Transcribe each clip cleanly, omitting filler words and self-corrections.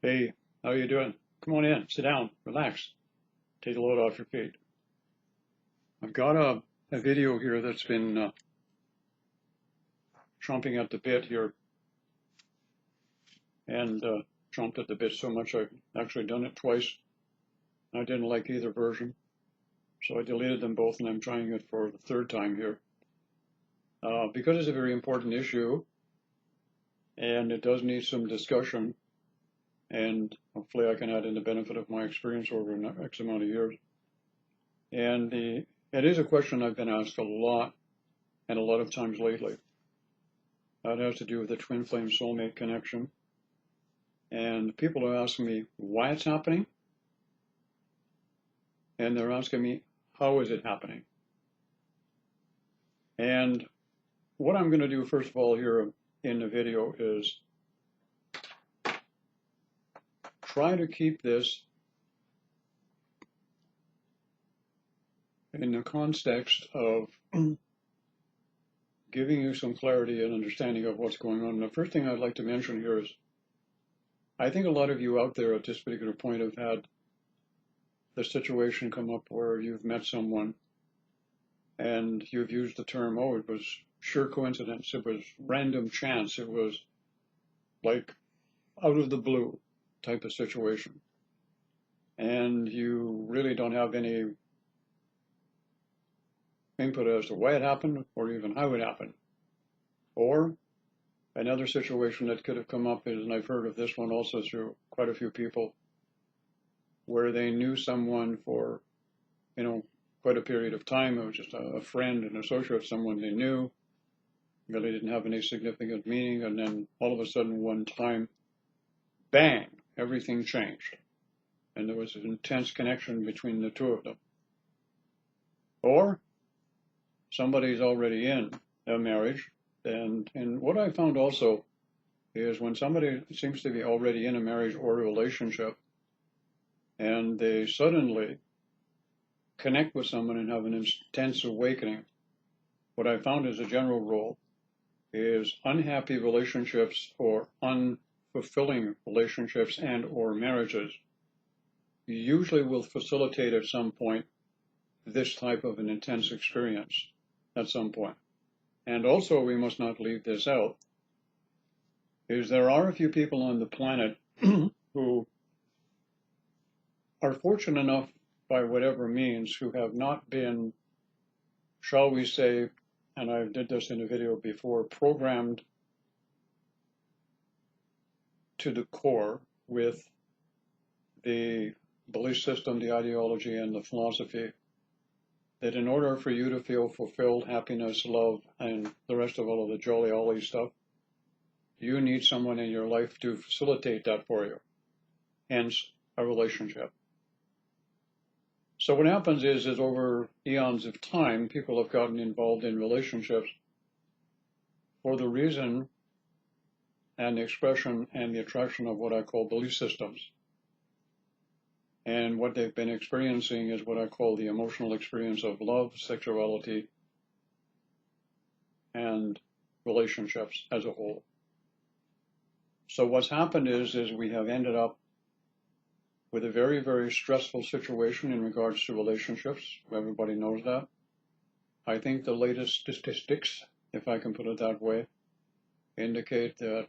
Hey, how you doing? Come on in, sit down, relax, take a load off your feet. I've got a video here that's been chomping at the bit here, and chomped at the bit so much I've actually done it twice. I didn't like either version, so I deleted them both, and I'm trying it for the third time here. Because it's a very important issue, and it does need some discussion, and hopefully I can add in the benefit of my experience over an X amount of years. And it is a question I've been asked a lot, and a lot of times lately. That has to do with the twin flame soulmate connection. And people are asking me why it's happening. And they're asking me, how is it happening? And what I'm going to do, first of all, here in the video is try to keep this in the context of giving you some clarity and understanding of what's going on. And the first thing I'd like to mention here is I think a lot of you out there at this particular point have had the situation come up where you've met someone and you've used the term, oh, it was sheer coincidence, it was random chance, it was like out of the blue type of situation. And you really don't have any input as to why it happened or even how it happened. Or another situation that could have come up is, and I've heard of this one also through quite a few people, where they knew someone for, quite a period of time. It was just a friend, an associate of someone they knew, really didn't have any significant meaning, and then all of a sudden one time, bang, everything changed. And there was an intense connection between the two of them. Or somebody's already in a marriage, and what I found also is when somebody seems to be already in a marriage or a relationship, and they suddenly connect with someone and have an intense awakening, what I found as a general rule is unhappy relationships or unfulfilling relationships and or marriages usually will facilitate at some point this type of an intense experience at some point. And also, we must not leave this out, is there are a few people on the planet who are fortunate enough by whatever means who have not been, shall we say, and I did this in a video before, programmed to the core with the belief system, the ideology, and the philosophy that in order for you to feel fulfilled, happiness, love, and the rest of all of the jolly ollie stuff, you need someone in your life to facilitate that for you, hence a relationship. So what happens is over eons of time, people have gotten involved in relationships for the reason and the expression and the attraction of what I call belief systems. And what they've been experiencing is what I call the emotional experience of love, sexuality, and relationships as a whole. So what's happened is we have ended up with a very, very stressful situation in regards to relationships. Everybody knows that. I think the latest statistics, if I can put it that way, indicate that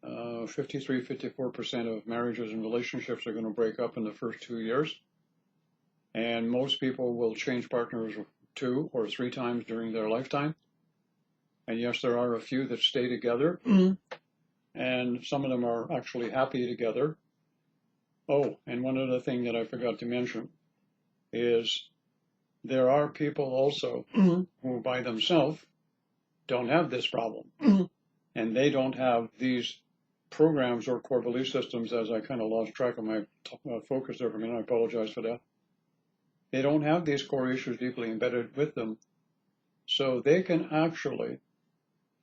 53-54% of marriages and relationships are going to break up in the first 2 years. And most people will change partners 2 or 3 times during their lifetime. And yes, there are a few that stay together. And some of them are actually happy together. Oh, and one other thing that I forgot to mention is there are people also who by themselves don't have this problem. And they don't have these programs or core belief systems, as I kind of lost track of my focus there for a minute. I apologize for that. They don't have these core issues deeply embedded with them. So they can actually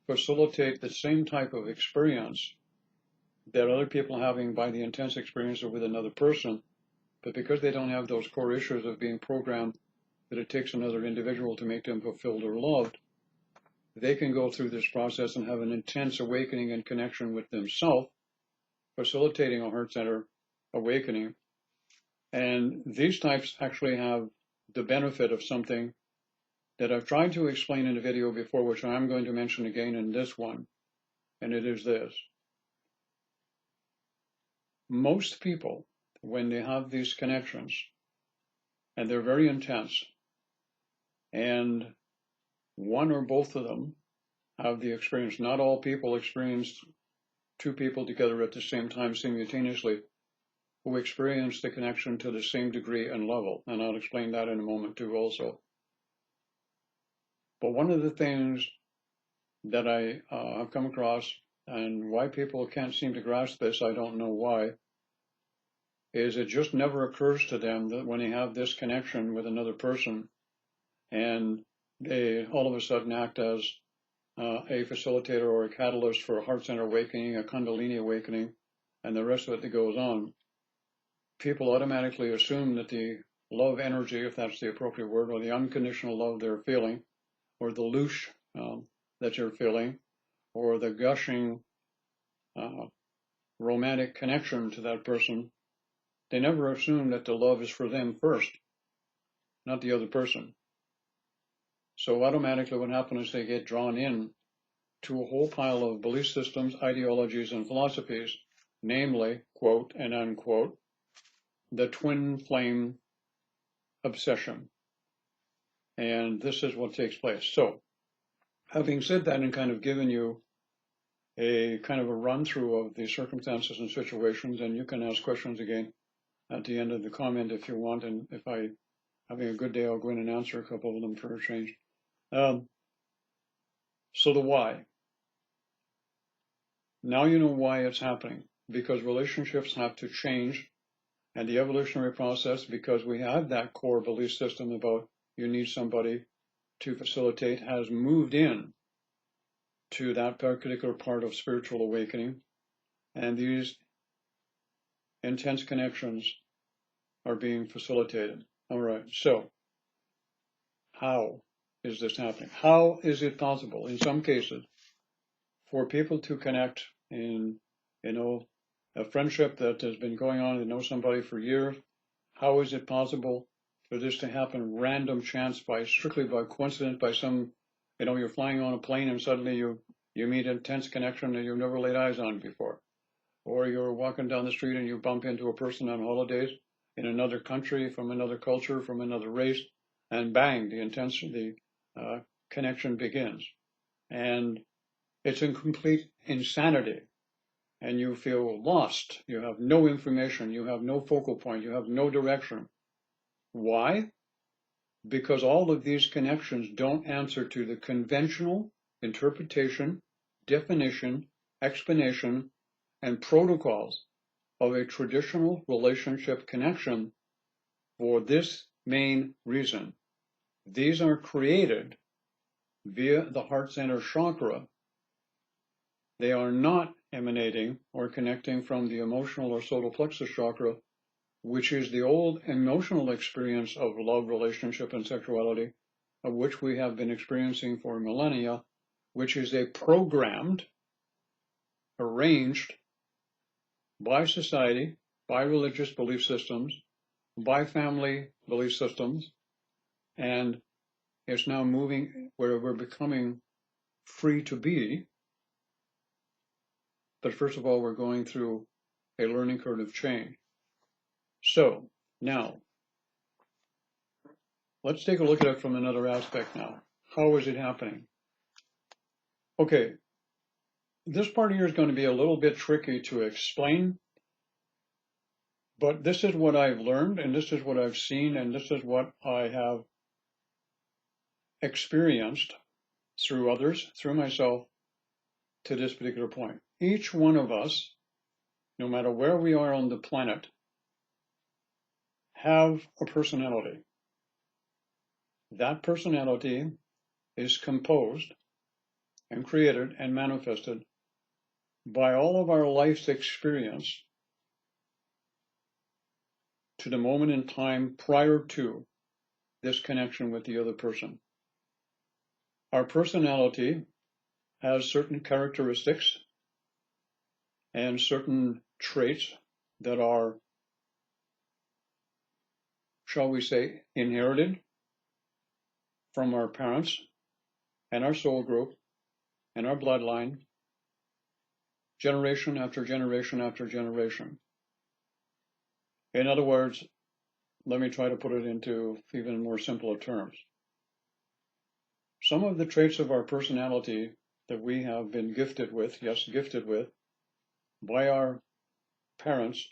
facilitate the same type of experience that other people are having by the intense experience with another person. But because they don't have those core issues of being programmed that it takes another individual to make them fulfilled or loved, they can go through this process and have an intense awakening and connection with themselves facilitating a heart center awakening. And these types actually have the benefit of something that I've tried to explain in a video before, which I'm going to mention again in this one, and it is this. Most people, when they have these connections, and they're very intense, and one or both of them have the experience. Not all people experience two people together at the same time simultaneously who experience the connection to the same degree and level, and I'll explain that in a moment too also. But one of the things that I have come across, and why people can't seem to grasp this, I don't know why, is it just never occurs to them that when they have this connection with another person and they all of a sudden act as a facilitator or a catalyst for a heart center awakening, a Kundalini awakening, and the rest of it that goes on, people automatically assume that the love energy, if that's the appropriate word, or the unconditional love they're feeling, or the loosh that you're feeling, or the gushing romantic connection to that person, they never assume that the love is for them first, not the other person. So automatically what happens is they get drawn in to a whole pile of belief systems, ideologies, and philosophies, namely, quote and unquote, the twin flame obsession. And this is what takes place. So, having said that and kind of given you a kind of a run through of the circumstances and situations, and you can ask questions again at the end of the comment if you want, and if I'm having a good day, I'll go in and answer a couple of them for a change. So the why. Now you know why it's happening, because relationships have to change, and the evolutionary process, because we have that core belief system about you need somebody to facilitate, has moved in to that particular part of spiritual awakening, and these intense connections are being facilitated. All right, so how is this happening? How is it possible, in some cases, for people to connect in, a friendship that has been going on, they know somebody for years? How is it possible for this to happen random chance strictly by coincidence, by some, you're flying on a plane and suddenly you meet an intense connection that you've never laid eyes on before? Or you're walking down the street and you bump into a person on holidays in another country, from another culture, from another race, and bang, the connection begins. And it's in complete insanity. And you feel lost. You have no information. You have no focal point. You have no direction. Why? Because all of these connections don't answer to the conventional interpretation, definition, explanation, and protocols of a traditional relationship connection for this main reason. These are created via the heart center chakra. They are not emanating or connecting from the emotional or solar plexus chakra, which is the old emotional experience of love, relationship, and sexuality, of which we have been experiencing for millennia, which is a programmed, arranged by society, by religious belief systems, by family belief systems, and it's now moving where we're becoming free to be. But first of all, we're going through a learning curve of change. So now, let's take a look at it from another aspect now. How is it happening? Okay, this part here is going to be a little bit tricky to explain, but this is what I've learned, and this is what I've seen, and this is what I have experienced through others, through myself, to this particular point. Each one of us, no matter where we are on the planet, have a personality. That personality is composed and created and manifested by all of our life's experience to the moment in time prior to this connection with the other person. Our personality has certain characteristics and certain traits that are, shall we say, inherited from our parents and our soul group and our bloodline, generation after generation after generation. In other words, let me try to put it into even more simpler terms. Some of the traits of our personality that we have been gifted with, yes, gifted with, by our parents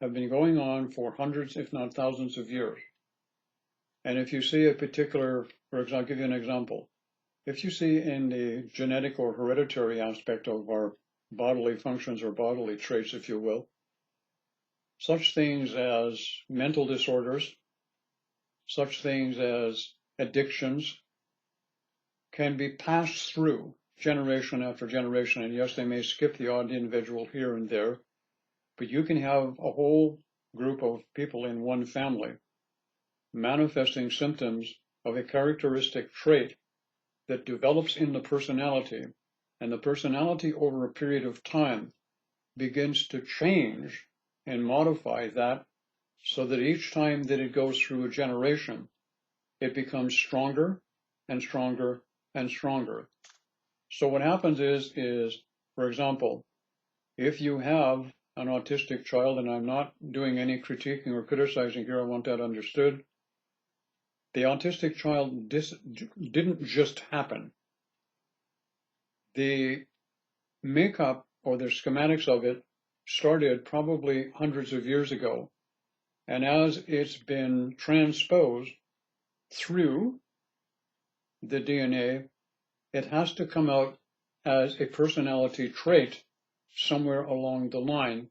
have been going on for hundreds, if not thousands of years. And if you see a particular, for example, I'll give you an example. If you see in the genetic or hereditary aspect of our bodily functions or bodily traits, if you will, such things as mental disorders, such things as addictions, can be passed through generation after generation. And yes, they may skip the odd individual here and there, but you can have a whole group of people in one family manifesting symptoms of a characteristic trait that develops in the personality, and the personality over a period of time begins to change and modify that so that each time that it goes through a generation, it becomes stronger and stronger and stronger. So what happens is, for example, if you have an autistic child, and I'm not doing any critiquing or criticizing here, I want that understood, the autistic child didn't just happen. The makeup or the schematics of it started probably hundreds of years ago. And as it's been transposed through the DNA, it has to come out as a personality trait somewhere along the line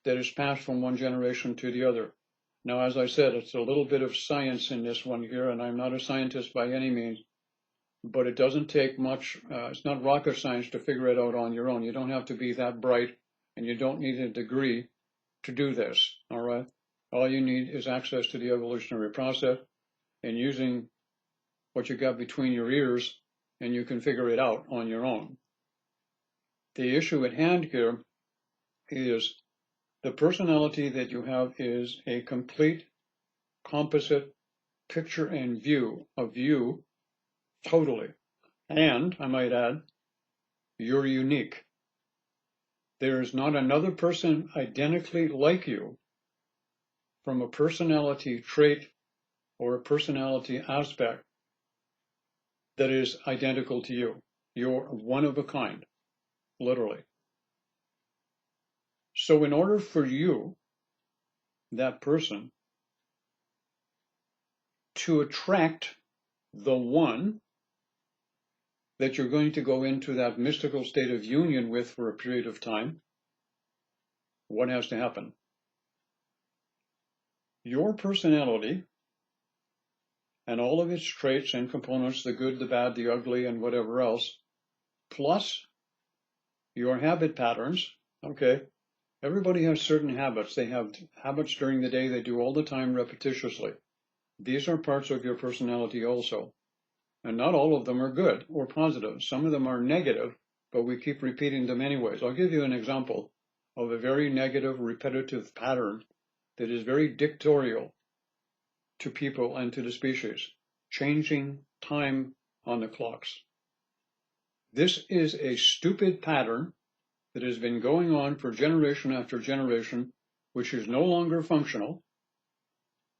that is passed from one generation to the other. Now, as I said, it's a little bit of science in this one here, and I'm not a scientist by any means, but it doesn't take much. It's not rocket science to figure it out on your own. You don't have to be that bright, and you don't need a degree to do this, all right? All you need is access to the evolutionary process and using what you got between your ears, and you can figure it out on your own. The issue at hand here is the personality that you have is a complete composite picture and view of you totally. And I might add, you're unique. There is not another person identically like you from a personality trait or a personality aspect that is identical to you. You're one of a kind, literally. So in order for you, that person, to attract the one that you're going to go into that mystical state of union with for a period of time, what has to happen? Your personality and all of its traits and components, the good, the bad, the ugly, and whatever else, plus your habit patterns, okay? Everybody has certain habits. They have habits during the day they do all the time repetitiously. These are parts of your personality also. And not all of them are good or positive. Some of them are negative, but we keep repeating them anyways. I'll give you an example of a very negative, repetitive pattern that is very dictatorial to people and to the species, changing time on the clocks. This is a stupid pattern that has been going on for generation after generation, which is no longer functional,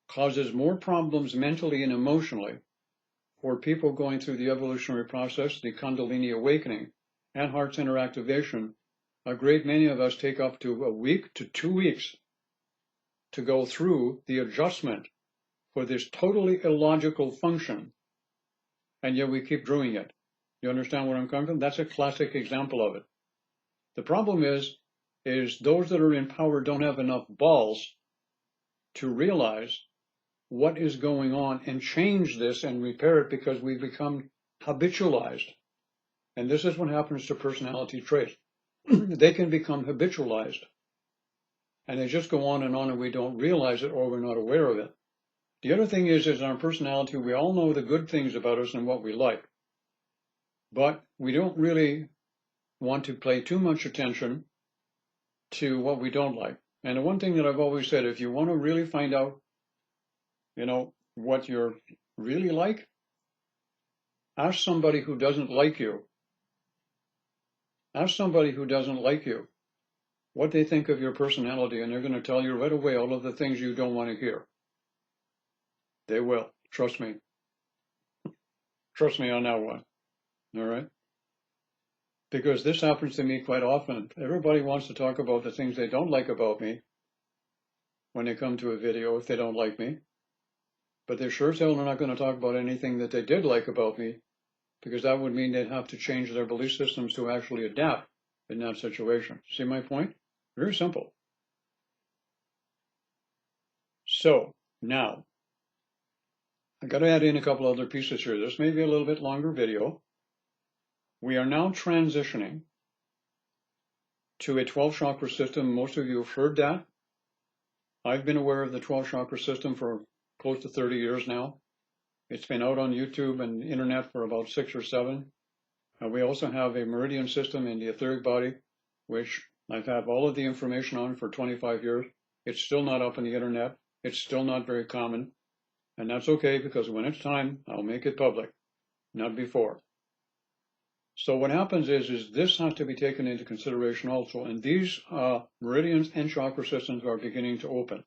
causes more problems mentally and emotionally for people going through the evolutionary process, the Kundalini awakening, and heart center activation. A great many of us take up to a week to 2 weeks to go through the adjustment for this totally illogical function, and yet we keep doing it. You understand where I'm coming from? That's a classic example of it. The problem is those that are in power don't have enough balls to realize what is going on and change this and repair it, because we become habitualized. And this is what happens to personality traits. They can become habitualized. And they just go on, and we don't realize it, or we're not aware of it. The other thing is our personality, we all know the good things about us and what we like. But we don't really want to pay too much attention to what we don't like. And the one thing that I've always said, if you want to really find out, what you're really like, ask somebody who doesn't like you. Ask somebody who doesn't like you what they think of your personality, and they're going to tell you right away all of the things you don't want to hear. They will. Trust me. Trust me on that one. All right? Because this happens to me quite often. Everybody wants to talk about the things they don't like about me when they come to a video if they don't like me. But they sure as hell are not going to talk about anything that they did like about me, because that would mean they'd have to change their belief systems to actually adapt in that situation. See my point? Very simple. So, now, I got to add in a couple other pieces here. This may be a little bit longer video. We are now transitioning to a 12 chakra system. Most of you have heard that. I've been aware of the 12 chakra system for close to 30 years now. It's been out on YouTube and the internet for about 6 or 7. We also have a meridian system in the etheric body, which I've had all of the information on for 25 years. It's still not up on the internet. It's still not very common. And that's okay, because when it's time, I'll make it public, not before. So what happens is this has to be taken into consideration also. And these meridians and chakra systems are beginning to open.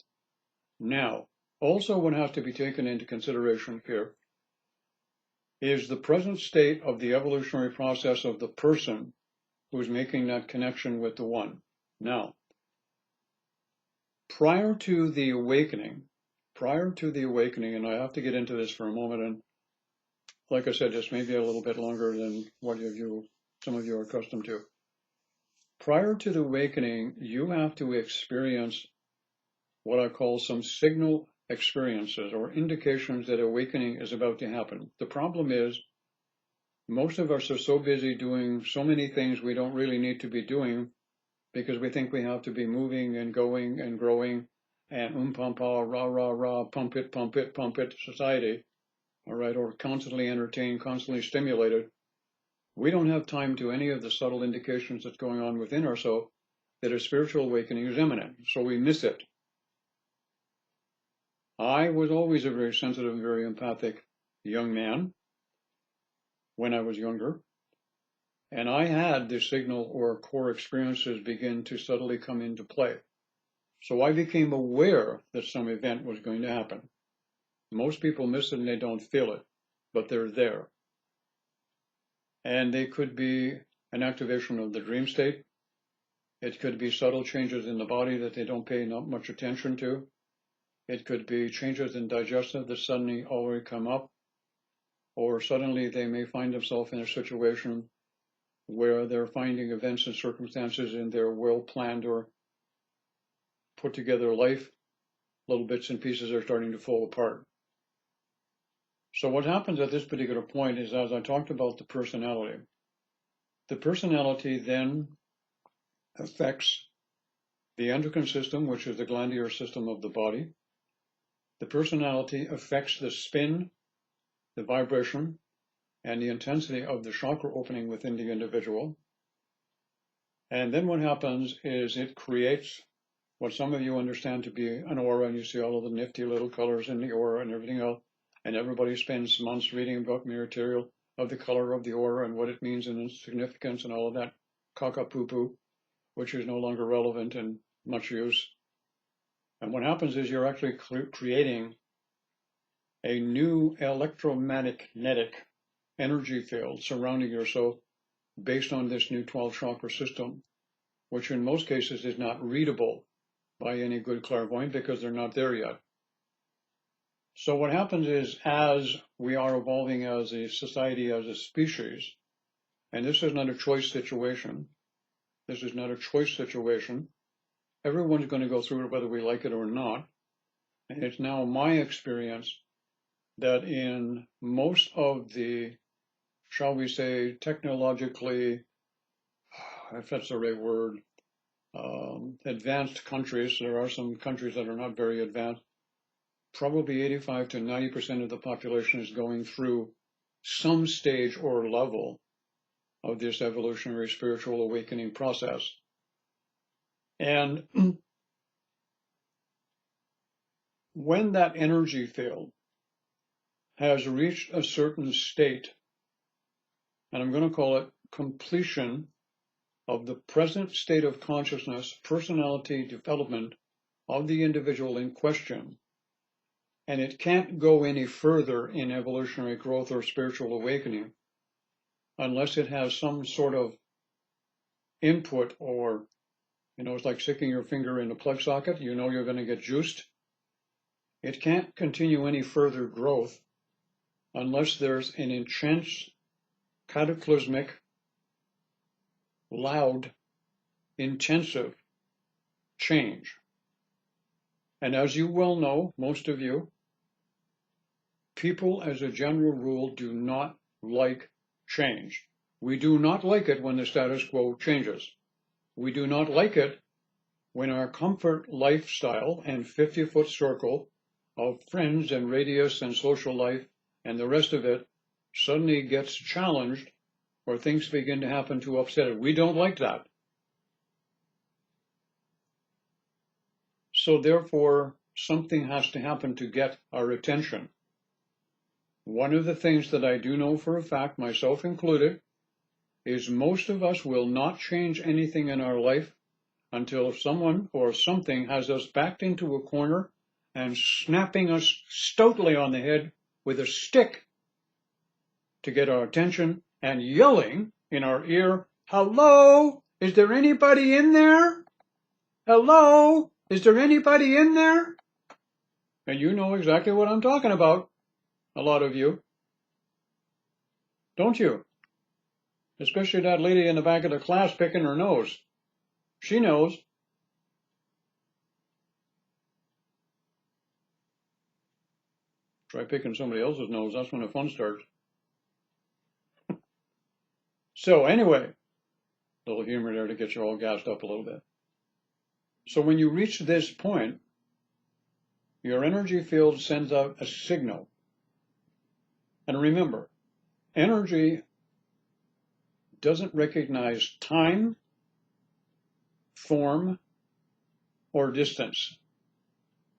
Now, also what has to be taken into consideration here is the present state of the evolutionary process of the person who's making that connection with the one. Now, prior to the awakening, and I have to get into this for a moment, and like I said, this may be a little bit longer than what some of you are accustomed to. Prior to the awakening, you have to experience what I call some signal experiences or indications that awakening is about to happen. The problem is, most of us are so busy doing so many things we don't really need to be doing, because we think we have to be moving and going and growing and pump, rah, rah, rah, pump it society, all right, or constantly entertained, constantly stimulated. We don't have time to any of the subtle indications that's going on within ourselves that a spiritual awakening is imminent, so we miss it. I was always a very sensitive, very empathic young man when I was younger, and I had the signal or core experiences begin to subtly come into play. So I became aware that some event was going to happen. Most people miss it and they don't feel it, but they're there. And they could be an activation of the dream state. It could be subtle changes in the body that they don't pay not much attention to. It could be changes in digestive that suddenly already come up, or suddenly they may find themselves in a situation where they're finding events and circumstances in their well-planned or put together life, little bits and pieces are starting to fall apart. So what happens at this particular point is, as I talked about the personality then affects the endocrine system, which is the glandular system of the body. The personality affects the spin, the vibration, and the intensity of the chakra opening within the individual. And then what happens is it creates what some of you understand to be an aura, and you see all of the nifty little colors in the aura and everything else. And everybody spends months reading about material of the color of the aura and what it means and its significance and all of that caca-poo-poo, which is no longer relevant and much use. And what happens is you're actually creating a new electromagnetic energy field surrounding yourself based on this new 12 chakra system, which in most cases is not readable by any good clairvoyant because they're not there yet. So what happens is, as we are evolving as a society, as a species, and this is not a choice situation, everyone's going to go through it whether we like it or not. And it's now my experience that in most of the, shall we say, technologically, if that's the right word, advanced countries, there are some countries that are not very advanced, probably 85 to 90% of the population is going through some stage or level of this evolutionary spiritual awakening process. And when that energy field has reached a certain state, and I'm going to call it completion of the present state of consciousness, personality development of the individual in question, and it can't go any further in evolutionary growth or spiritual awakening unless it has some sort of input, or, it's like sticking your finger in a plug socket, you're going to get juiced. It can't continue any further growth unless there's an intense, cataclysmic, loud, intensive change. And as you well know, most of you, people as a general rule do not like change. We do not like it when the status quo changes. We do not like it when our comfort lifestyle and 50-foot circle of friends and radius and social life and the rest of it suddenly gets challenged, or things begin to happen to upset it. We don't like that. So therefore, something has to happen to get our attention. One of the things that I do know for a fact, myself included, is most of us will not change anything in our life until someone or something has us backed into a corner and snapping us stoutly on the head with a stick to get our attention and yelling in our ear, "Hello, is there anybody in there? Hello, is there anybody in there?" And you know exactly what I'm talking about, a lot of you. Don't you? Especially that lady in the back of the class picking her nose. She knows. Try picking somebody else's nose, that's when the fun starts. So anyway, a little humor there to get you all gassed up a little bit. So when you reach this point, your energy field sends out a signal. And remember, energy doesn't recognize time, form, or distance.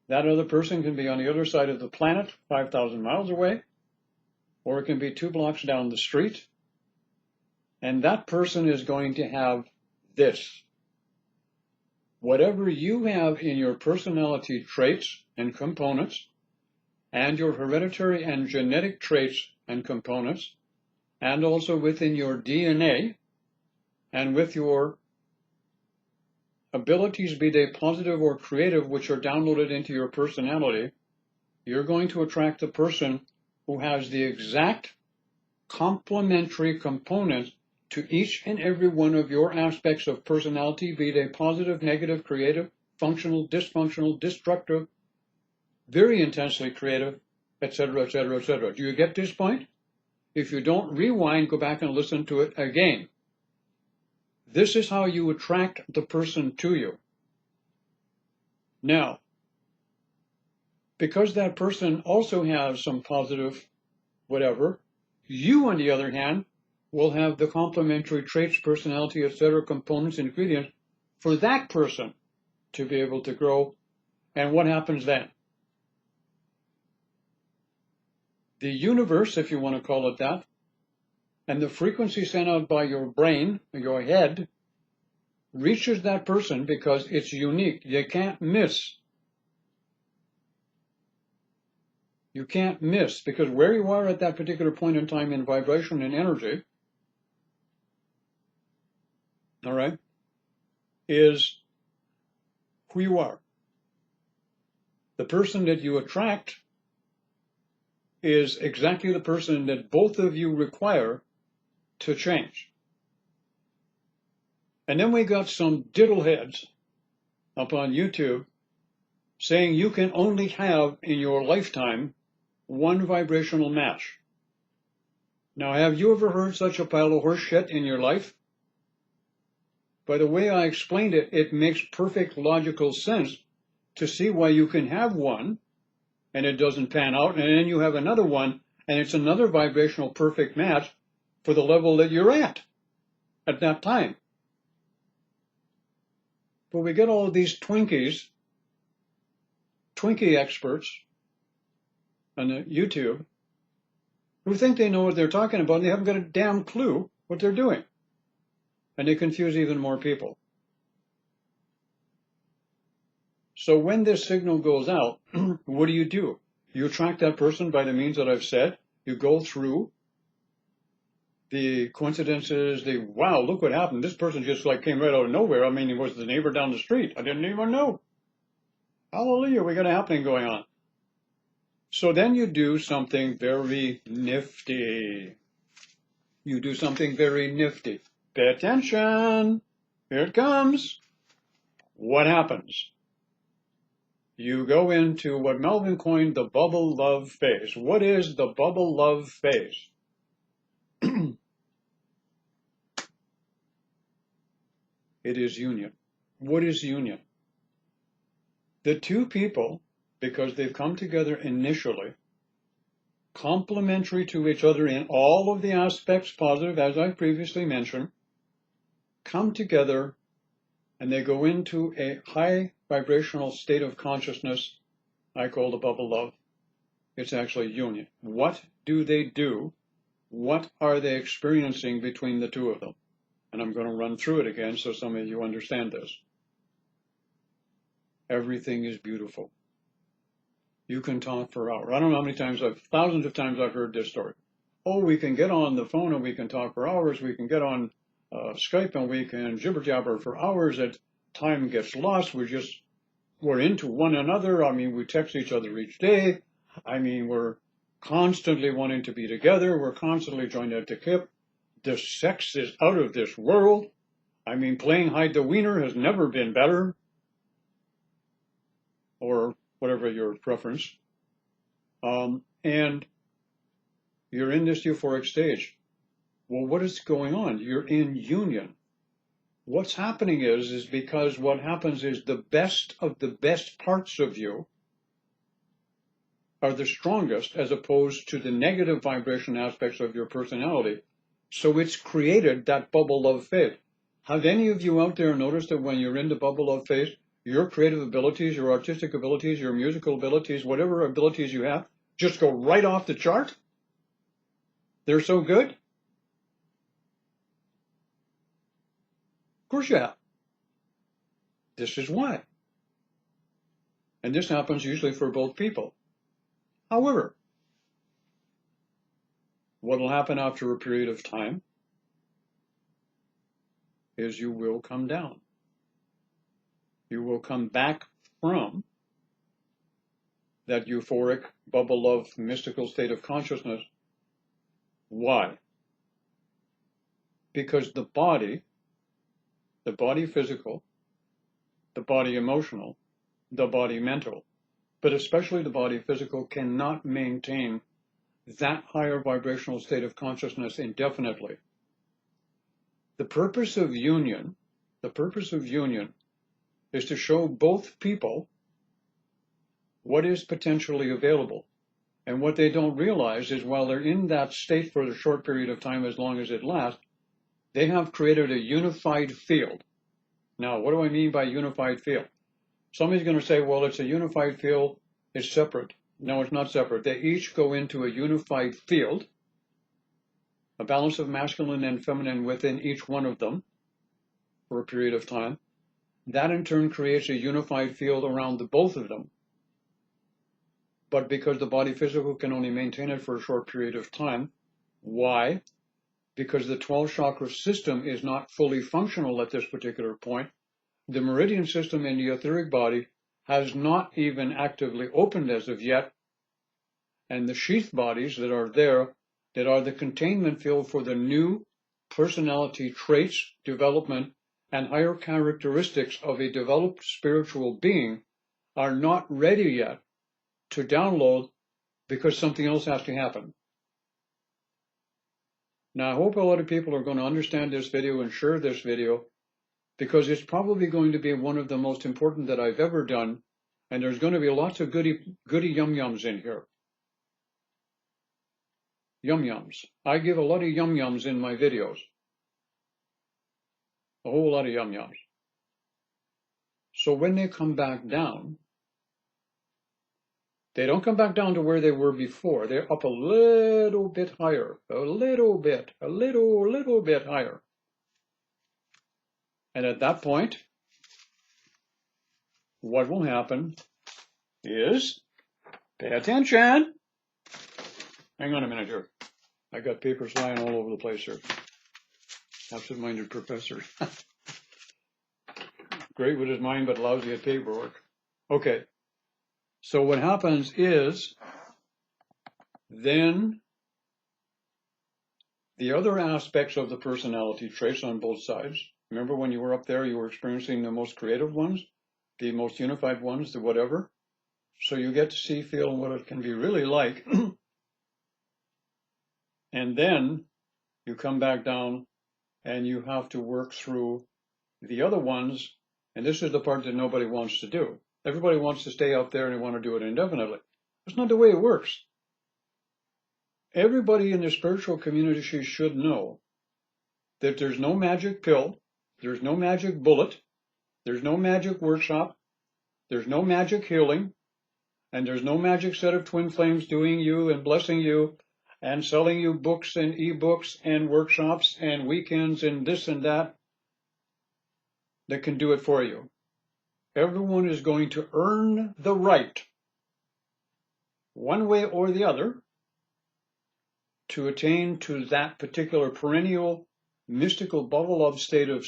That other person can be on the other side of the planet, 5,000 miles away, or it can be 2 blocks down the street, and that person is going to have this. Whatever you have in your personality traits and components, and your hereditary and genetic traits and components, and also within your DNA, and with your abilities, be they positive or creative, which are downloaded into your personality, you're going to attract the person who has the exact complementary components to each and every one of your aspects of personality, be they positive, negative, creative, functional, dysfunctional, destructive, very intensely creative, etc., etc., etc. Do you get this point? If you don't, rewind, go back and listen to it again. This is how you attract the person to you. Now, because that person also has some positive whatever, you, on the other hand, will have the complementary traits, personality, etc., components, ingredients for that person to be able to grow. And what happens then? The universe, if you want to call it that, and the frequency sent out by your brain, your head, reaches that person because it's unique. You can't miss. You can't miss, because where you are at that particular point in time in vibration and energy, all right, is who you are. The person that you attract is exactly the person that both of you require to change. And then we got some diddleheads up on YouTube saying you can only have in your lifetime one vibrational match. Now, have you ever heard such a pile of horse shit in your life? By the way I explained it, it makes perfect logical sense to see why you can have one and it doesn't pan out, and then you have another one and it's another vibrational perfect match for the level that you're at that time. But we get all of these Twinkie experts on YouTube who think they know what they're talking about, and they haven't got a damn clue what they're doing. And they confuse even more people. So when this signal goes out, what do? You attract that person by the means that I've said. You go through the coincidences, wow, look what happened. This person just like came right out of nowhere. I mean, he was the neighbor down the street. I didn't even know. Hallelujah, we got a happening going on. So then you do something very nifty. You do something very nifty. Pay attention. Here it comes. What happens? You go into what Melvin coined the bubble love phase. What is the bubble love phase? It is union. What is union? The two people, because they've come together initially, complementary to each other in all of the aspects positive, as I previously mentioned, come together and they go into a high vibrational state of consciousness I call the bubble love. It's actually union. What do they do? What are they experiencing between the two of them? And I'm going to run through it again so some of you understand this. Everything is beautiful. You can talk for hours. I don't know how many times, thousands of times I've heard this story. Oh, we can get on the phone and we can talk for hours. We can get on Skype and we can jibber jabber for hours. That time gets lost. We're into one another. I mean, we text each other each day. I mean, we're constantly wanting to be together. We're constantly joined at the hip. The sex is out of this world. I mean, playing hide the wiener has never been better. Or whatever your preference. And you're in this euphoric stage. Well, what is going on? You're in union. What's happening is because what happens is the best of the best parts of you are the strongest as opposed to the negative vibration aspects of your personality. So it's created that bubble love phase. Have any of you out there noticed that when you're in the bubble love phase, your creative abilities, your artistic abilities, your musical abilities, whatever abilities you have, just go right off the chart? They're so good? Of course you have. This is why. And this happens usually for both people. However, what will happen after a period of time is you will come down. You will come back from that euphoric bubble of mystical state of consciousness. Why? Because the body physical, the body emotional, the body mental, but especially the body physical cannot maintain that higher vibrational state of consciousness indefinitely. The purpose of union is to show both people what is potentially available. And what they don't realize is while they're in that state for a short period of time, as long as it lasts, they have created a unified field. Now, what do I mean by unified field? Somebody's going to say, well, it's a unified field, it's separate. No, it's not separate. They each go into a unified field, a balance of masculine and feminine within each one of them for a period of time. That in turn creates a unified field around the both of them. But because the body physical can only maintain it for a short period of time, why? Because the 12 chakra system is not fully functional at this particular point. The meridian system in the etheric body has not even actively opened as of yet. And the sheath bodies that are there, that are the containment field for the new personality traits, development, and higher characteristics of a developed spiritual being, are not ready yet to download because something else has to happen. Now, I hope a lot of people are going to understand this video and share this video, because it's probably going to be one of the most important that I've ever done, and there's going to be lots of goody yum-yums in here. Yum-yums. I give a lot of yum-yums in my videos. A whole lot of yum-yums. So when they come back down, they don't come back down to where they were before. They're up a little bit higher, a little bit higher. And at that point, what will happen is, pay attention. Hang on a minute here. I got papers lying all over the place here. Absent-minded professor. Great with his mind, but lousy at paperwork. Okay. So what happens is, then the other aspects of the personality traits on both sides. Remember when you were up there, you were experiencing the most creative ones, the most unified ones, the whatever. So you get to see, feel, what it can be really like. And then you come back down and you have to work through the other ones. And this is the part that nobody wants to do. Everybody wants to stay up there and they want to do it indefinitely. That's not the way it works. Everybody in the spiritual community should know that there's no magic pill, there's no magic bullet, there's no magic workshop, there's no magic healing, and there's no magic set of twin flames doing you and blessing you and selling you books and ebooks and workshops and weekends and this and that can do it for you. Everyone is going to earn the right, one way or the other, to attain to that particular perennial mystical bubble of state of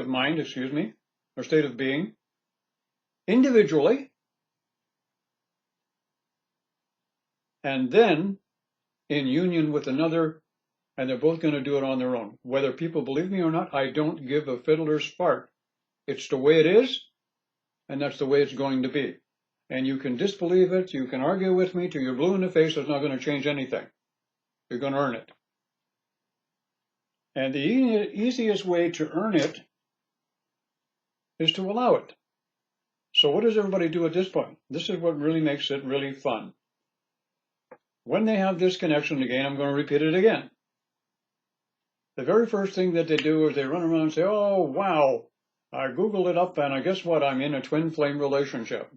mind, or state of being, individually, and then in union with another, and they're both going to do it on their own. Whether people believe me or not, I don't give a fiddler's fart. It's the way it is, and that's the way it's going to be. And you can disbelieve it, you can argue with me till you're blue in the face, it's not going to change anything. You're going to earn it. And the easiest way to earn it is to allow it. So what does everybody do at this point? This is what really makes it really fun. When they have this connection again, I'm going to repeat it again. The very first thing that they do is they run around and say, oh, wow, I Googled it up and I guess what? I'm in a twin flame relationship.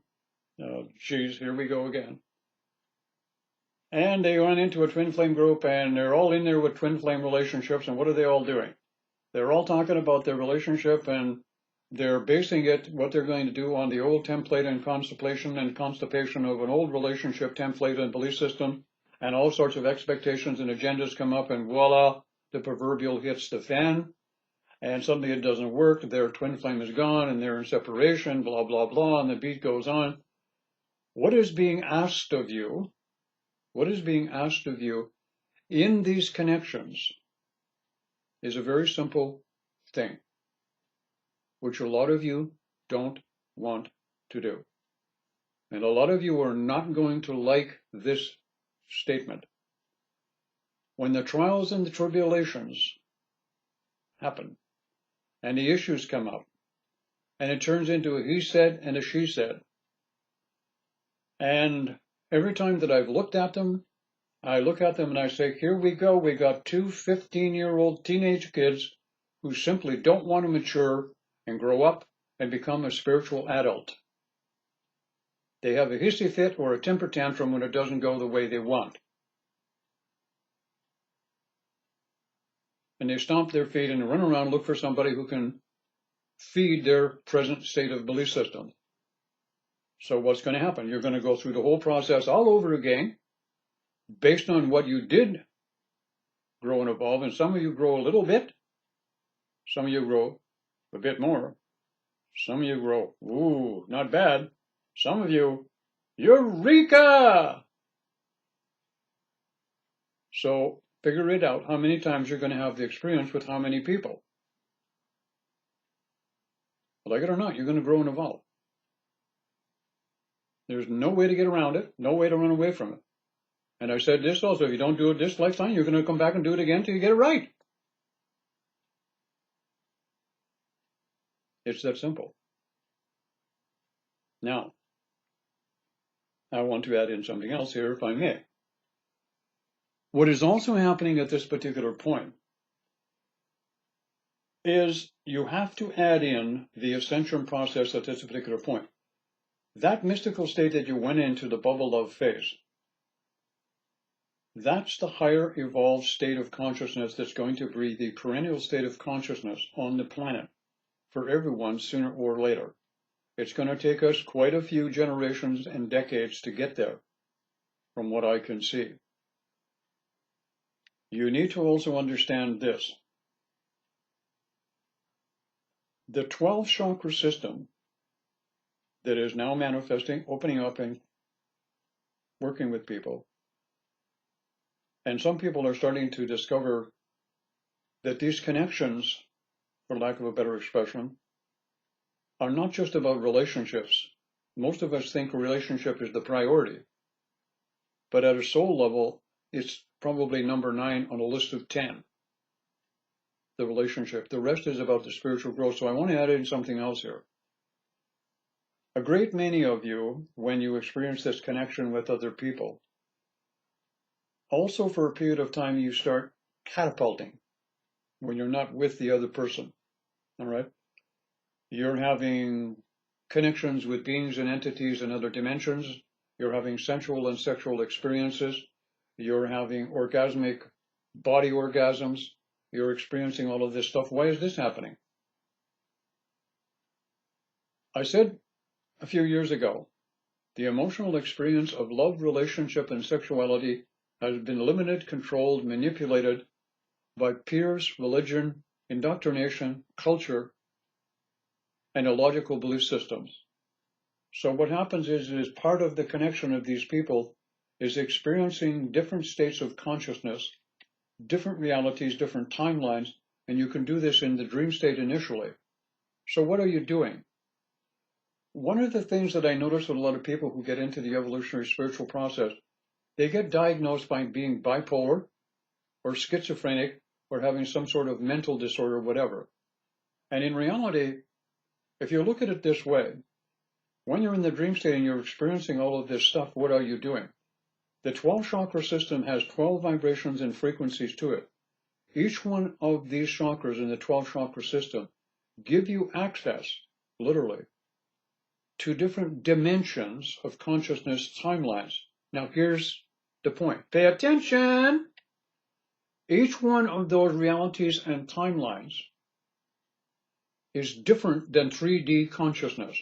Geez, here we go again. And they run into a twin flame group and they're all in there with twin flame relationships. And what are they all doing? They're all talking about their relationship and they're basing it, what they're going to do, on the old template and constipation of an old relationship template and belief system. And all sorts of expectations and agendas come up and voila, the proverbial hits the fan. And suddenly it doesn't work. Their twin flame is gone and they're in separation, blah, blah, blah. And the beat goes on. What is being asked of you? What is being asked of you in these connections is a very simple thing, which a lot of you don't want to do. And a lot of you are not going to like this statement. When the trials and the tribulations happen, and the issues come up, and it turns into a he said and a she said, and every time that I've looked at them, I look at them and I say, here we go, we got two 15-year-old teenage kids who simply don't want to mature and grow up and become a spiritual adult. They have a hissy fit or a temper tantrum when it doesn't go the way they want. And they stomp their feet and run around and look for somebody who can feed their present state of belief system. So what's going to happen? You're going to go through the whole process all over again based on what you did grow and evolve. And some of you grow a little bit. Some of you grow a bit more. Some of you grow, ooh, not bad. Some of you, eureka! So figure it out how many times you're going to have the experience with how many people. Like it or not, you're going to grow and evolve. There's no way to get around it, no way to run away from it. And I said this also, if you don't do it this lifetime, you're going to come back and do it again till you get it right. It's that simple. Now, I want to add in something else here, if I may. What is also happening at this particular point is you have to add in the ascension process at this particular point. That mystical state that you went into, the bubble love phase, that's the higher evolved state of consciousness that's going to be the perennial state of consciousness on the planet for everyone sooner or later. It's going to take us quite a few generations and decades to get there, from what I can see. You need to also understand this. The 12 chakra system that is now manifesting, opening up and working with people. And some people are starting to discover that these connections, for lack of a better expression, are not just about relationships. Most of us think a relationship is the priority. But at a soul level, it's probably number 9 on a list of 10. The relationship. The rest is about the spiritual growth. So I want to add in something else here. A great many of you, when you experience this connection with other people, also for a period of time you start catapulting when you're not with the other person. All right? You're having connections with beings and entities in other dimensions. You're having sensual and sexual experiences. You're having orgasmic body orgasms. You're experiencing all of this stuff. Why is this happening? I said a few years ago, the emotional experience of love, relationship, and sexuality has been limited, controlled, manipulated by peers, religion, indoctrination, culture, and illogical belief systems. So what happens is part of the connection of these people is experiencing different states of consciousness, different realities, different timelines, and you can do this in the dream state initially. So what are you doing? One of the things that I notice with a lot of people who get into the evolutionary spiritual process, they get diagnosed by being bipolar or schizophrenic or having some sort of mental disorder, whatever. And in reality, if you look at it this way, when you're in the dream state and you're experiencing all of this stuff, what are you doing? The 12 chakra system has 12 vibrations and frequencies to it. Each one of these chakras in the 12 chakra system give you access, literally, to different dimensions of consciousness timelines. Now here's the point. Pay attention! Each one of those realities and timelines is different than 3D consciousness.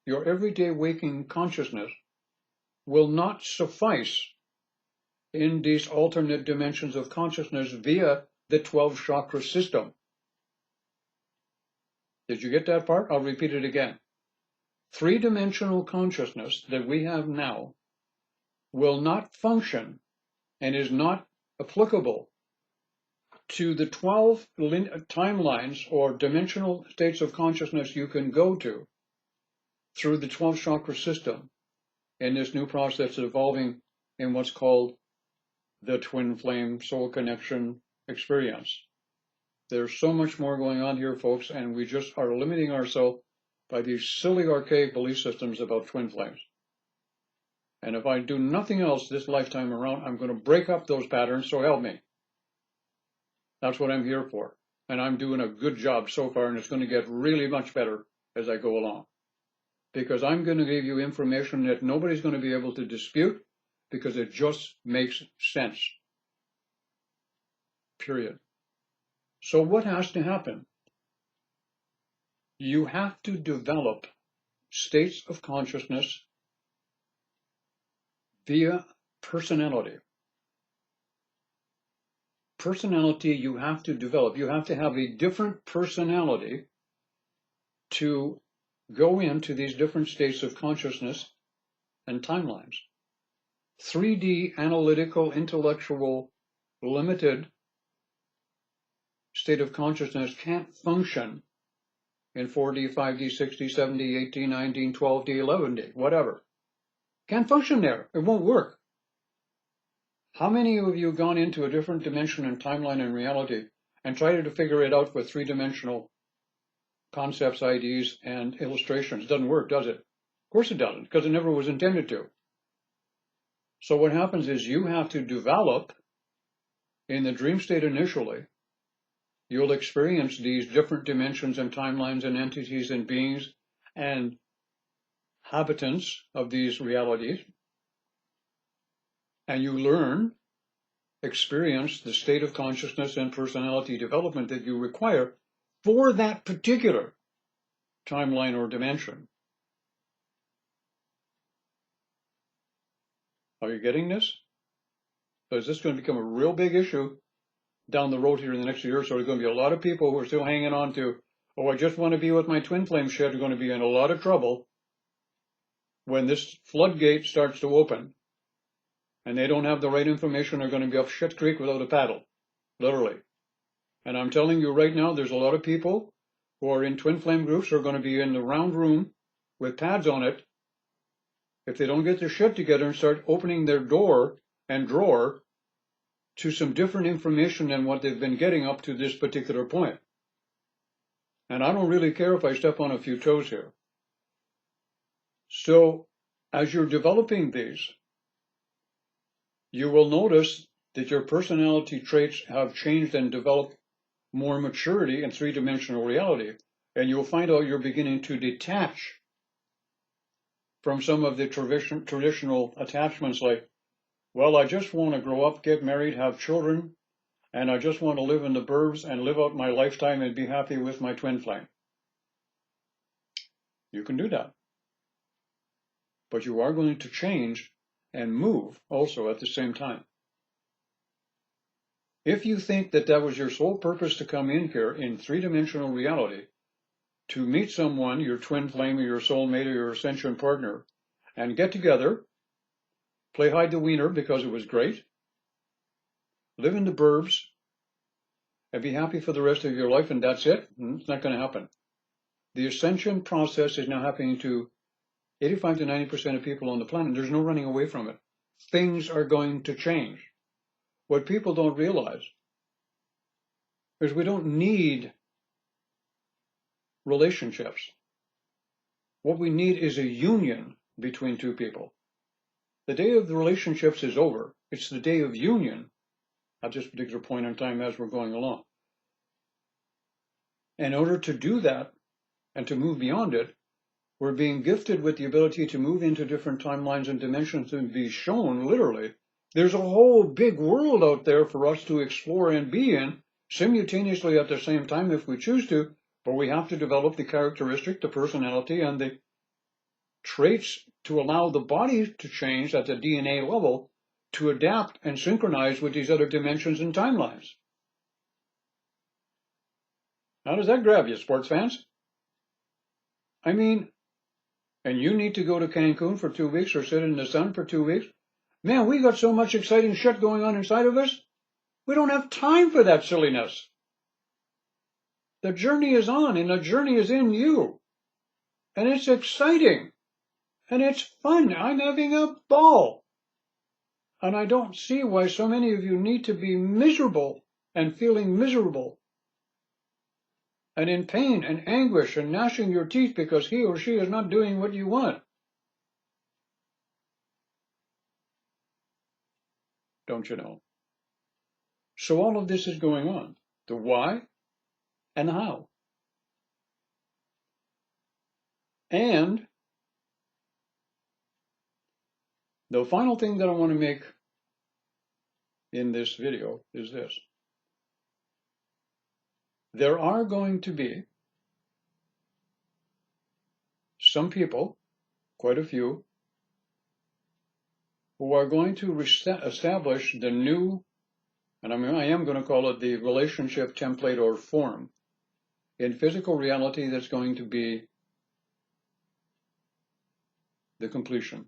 Your everyday waking consciousness will not suffice in these alternate dimensions of consciousness via the 12 chakra system. Did you get that part? I'll repeat it again. Three-dimensional consciousness that we have now will not function and is not applicable to the 12 timelines or dimensional states of consciousness you can go to through the 12 chakra system in this new process evolving in what's called the twin flame soul connection experience. There's so much more going on here, folks, and we just are limiting ourselves by these silly archaic belief systems about twin flames. And if I do nothing else this lifetime around, I'm going to break up those patterns, so help me. That's what I'm here for. And I'm doing a good job so far, and it's going to get really much better as I go along. Because I'm going to give you information that nobody's going to be able to dispute, because it just makes sense. Period. So what has to happen? You have to develop states of consciousness via personality. Personality you have to develop. You have to have a different personality to go into these different states of consciousness and timelines. 3D, analytical, intellectual, limited state of consciousness can't function in 4D, 5D, 6D, 7D, 8D, 9D, 12D, 11D, whatever. Can't function there. It won't work. How many of you have gone into a different dimension and timeline and reality and tried to figure it out with three-dimensional concepts, ideas, and illustrations? It doesn't work, does it? Of course it doesn't, because it never was intended to. So what happens is you have to develop in the dream state initially you'll experience these different dimensions and timelines and entities and beings and habitants of these realities. And you learn, experience the state of consciousness and personality development that you require for that particular timeline or dimension. Are you getting this? So is this going to become a real big issue down the road here in the next year or so? There's going to be a lot of people who are still hanging on to, oh, I just want to be with my twin flame shit, are going to be in a lot of trouble when this floodgate starts to open and they don't have the right information. They're going to be up shit creek without a paddle, literally. And I'm telling you right now, there's a lot of people who are in twin flame groups who are going to be in the round room with pads on it if they don't get their shit together and start opening their door and drawer to some different information than what they've been getting up to this particular point. And I don't really care if I step on a few toes here. So as you're developing these, you will notice that your personality traits have changed and developed more maturity in three-dimensional reality. And you'll find out you're beginning to detach from some of the traditional attachments like, well, I just want to grow up, get married, have children, and I just want to live in the burbs and live out my lifetime and be happy with my twin flame. You can do that. But you are going to change and move also at the same time. If you think that that was your sole purpose to come in here in three-dimensional reality, to meet someone, your twin flame or your soulmate or your ascension partner, and get together, play hide the wiener because it was great, live in the burbs, and be happy for the rest of your life, and that's it, it's not going to happen. The ascension process is now happening to 85 to 90% of people on the planet. There's no running away from it. Things are going to change. What people don't realize is we don't need relationships. What we need is a union between two people. The day of the relationships is over. It's the day of union at this particular point in time as we're going along. In order to do that and to move beyond it, we're being gifted with the ability to move into different timelines and dimensions and be shown, literally, there's a whole big world out there for us to explore and be in simultaneously at the same time if we choose to, but we have to develop the characteristic, the personality, and the traits to allow the body to change at the DNA level to adapt and synchronize with these other dimensions and timelines. How does that grab you, sports fans? I mean, and you need to go to Cancun for 2 weeks or sit in the sun for 2 weeks? Man, we got so much exciting shit going on inside of us. We don't have time for that silliness. The journey is on, and the journey is in you. And it's exciting. And it's fun. I'm having a ball. And I don't see why so many of you need to be miserable and feeling miserable and in pain and anguish and gnashing your teeth because he or she is not doing what you want. Don't you know? So all of this is going on. The why and the how. And the final thing that I want to make in this video is this. There are going to be some people, quite a few, who are going to establish the new, and I am going to call it the relationship template or form in physical reality that's going to be the completion.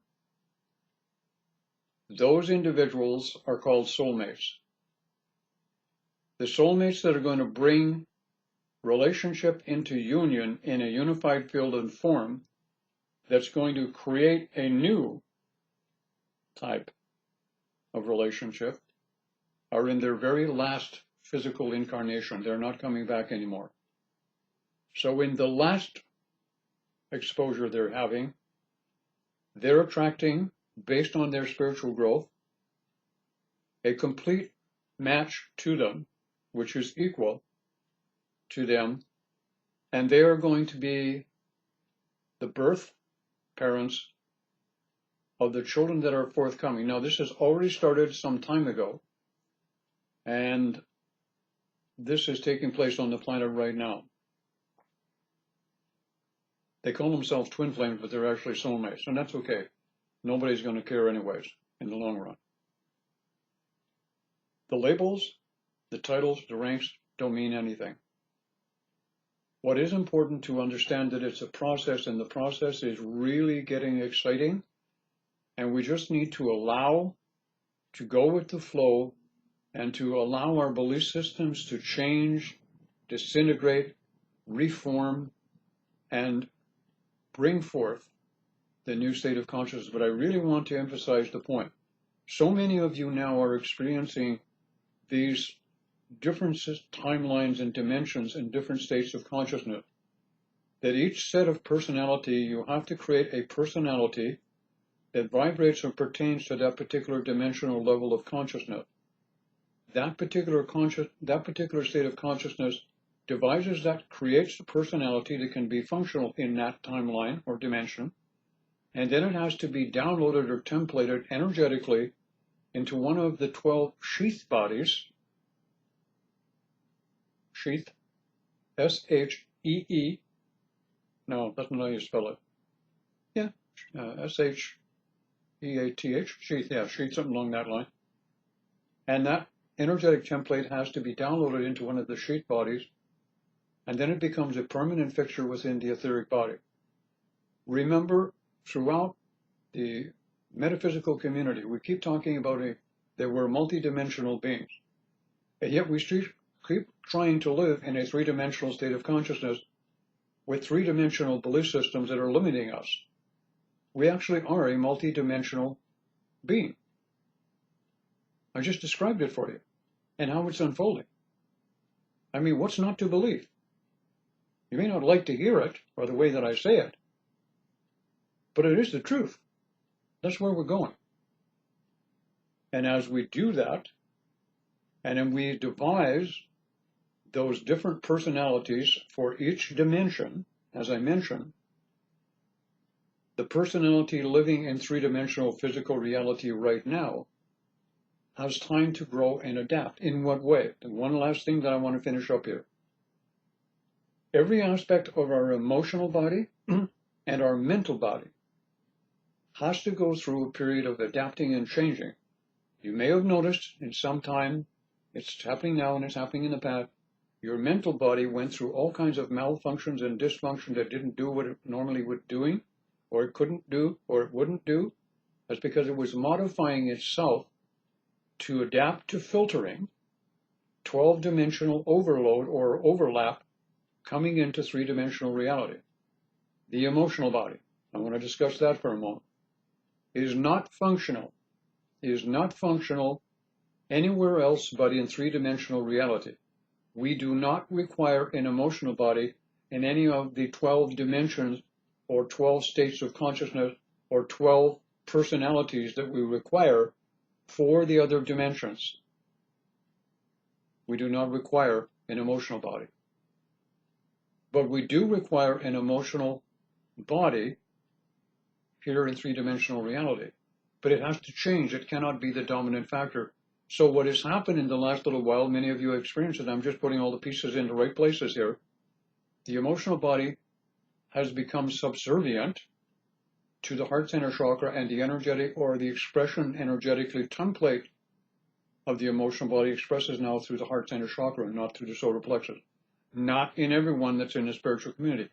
Those individuals are called soulmates. The soulmates that are going to bring relationship into union in a unified field and form that's going to create a new type of relationship are in their very last physical incarnation. They're not coming back anymore. So in the last exposure they're having, they're attracting, based on their spiritual growth, a complete match to them, which is equal to them, and they are going to be the birth parents of the children that are forthcoming. Now, this has already started some time ago, and this is taking place on the planet right now. They call themselves twin flames, but they're actually soulmates, and that's okay. Nobody's going to care anyways in the long run. The labels, the titles, the ranks don't mean anything. What is important to understand that it's a process, and the process is really getting exciting, and we just need to allow to go with the flow and to allow our belief systems to change, disintegrate, reform, and bring forth the new state of consciousness. But I really want to emphasize the point. So many of you now are experiencing these different timelines and dimensions and different states of consciousness, that each set of personality, you have to create a personality that vibrates or pertains to that particular dimensional level of consciousness. That particular state of consciousness devises that, creates the personality that can be functional in that timeline or dimension, and then it has to be downloaded or templated energetically into one of the 12 sheath bodies. Sheath, S-H-E-E, no, that's not how you spell it. Yeah, S-H-E-A-T-H, sheath, yeah, sheath, something along that line. And that energetic template has to be downloaded into one of the sheath bodies, and then it becomes a permanent fixture within the etheric body. Remember, throughout the metaphysical community, we keep talking about that we're multidimensional beings, and yet we keep trying to live in a three-dimensional state of consciousness with three-dimensional belief systems that are limiting us. We actually are a multidimensional being. I just described it for you and how it's unfolding. I mean, what's not to believe? You may not like to hear it or the way that I say it, but it is the truth. That's where we're going. And as we do that, and then we devise those different personalities for each dimension, as I mentioned, the personality living in three-dimensional physical reality right now has time to grow and adapt. In what way? And one last thing that I want to finish up here. Every aspect of our emotional body and our mental body has to go through a period of adapting and changing. You may have noticed in some time, it's happening now and it's happening in the past, your mental body went through all kinds of malfunctions and dysfunction that didn't do what it normally would doing, or it couldn't do, or it wouldn't do. That's because it was modifying itself to adapt to filtering 12-dimensional overload or overlap coming into three-dimensional reality. The emotional body, I want to discuss that for a moment, is not functional. Is not functional anywhere else but in three-dimensional reality. We do not require an emotional body in any of the 12 dimensions or 12 states of consciousness or 12 personalities that we require for the other dimensions. We do not require an emotional body. But we do require an emotional body here in three-dimensional reality. But it has to change. It cannot be the dominant factor. So what has happened in the last little while, many of you have experienced it, I'm just putting all the pieces in the right places here. The emotional body has become subservient to the heart center chakra, and the energetic or the expression energetically template of the emotional body expresses now through the heart center chakra and not through the solar plexus. Not in everyone that's in the spiritual community.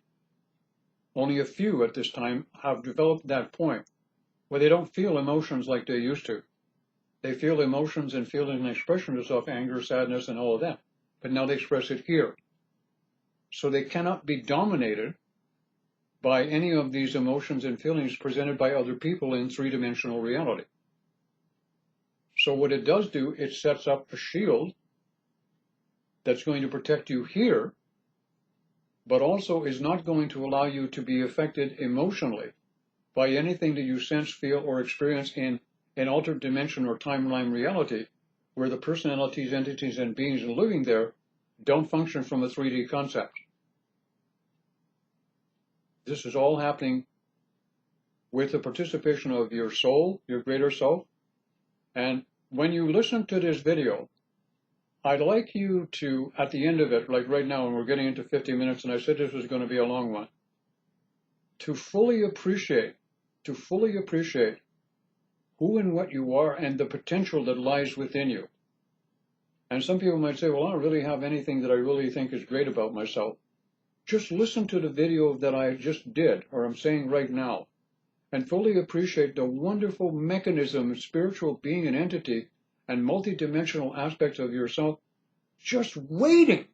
Only a few at this time have developed that point where they don't feel emotions like they used to. They feel emotions and feelings and expressions of anger, sadness, and all of that. But now they express it here. So they cannot be dominated by any of these emotions and feelings presented by other people in three-dimensional reality. So what it does do, it sets up a shield that's going to protect you here, but also is not going to allow you to be affected emotionally by anything that you sense, feel, or experience in an altered dimension or timeline reality, where the personalities, entities, and beings living there don't function from a 3D concept. This is all happening with the participation of your soul, your greater self. And when you listen to this video, I'd like you to, at the end of it, like right now, and we're getting into 50 minutes, and I said this was going to be a long one, to fully appreciate who and what you are and the potential that lies within you. And some people might say, well, I don't really have anything that I really think is great about myself. Just listen to the video that I just did, or I'm saying right now, and fully appreciate the wonderful mechanism, spiritual being and entity, and multidimensional aspects of yourself just waiting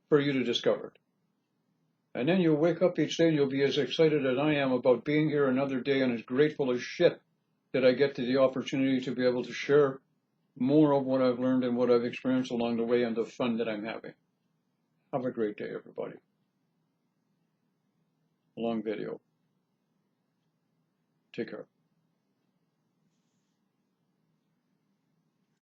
for you to discover it. And then you'll wake up each day and you'll be as excited as I am about being here another day, and as grateful as shit that I get to the opportunity to be able to share more of what I've learned and what I've experienced along the way and the fun that I'm having. Have a great day, everybody. Long video. Take care.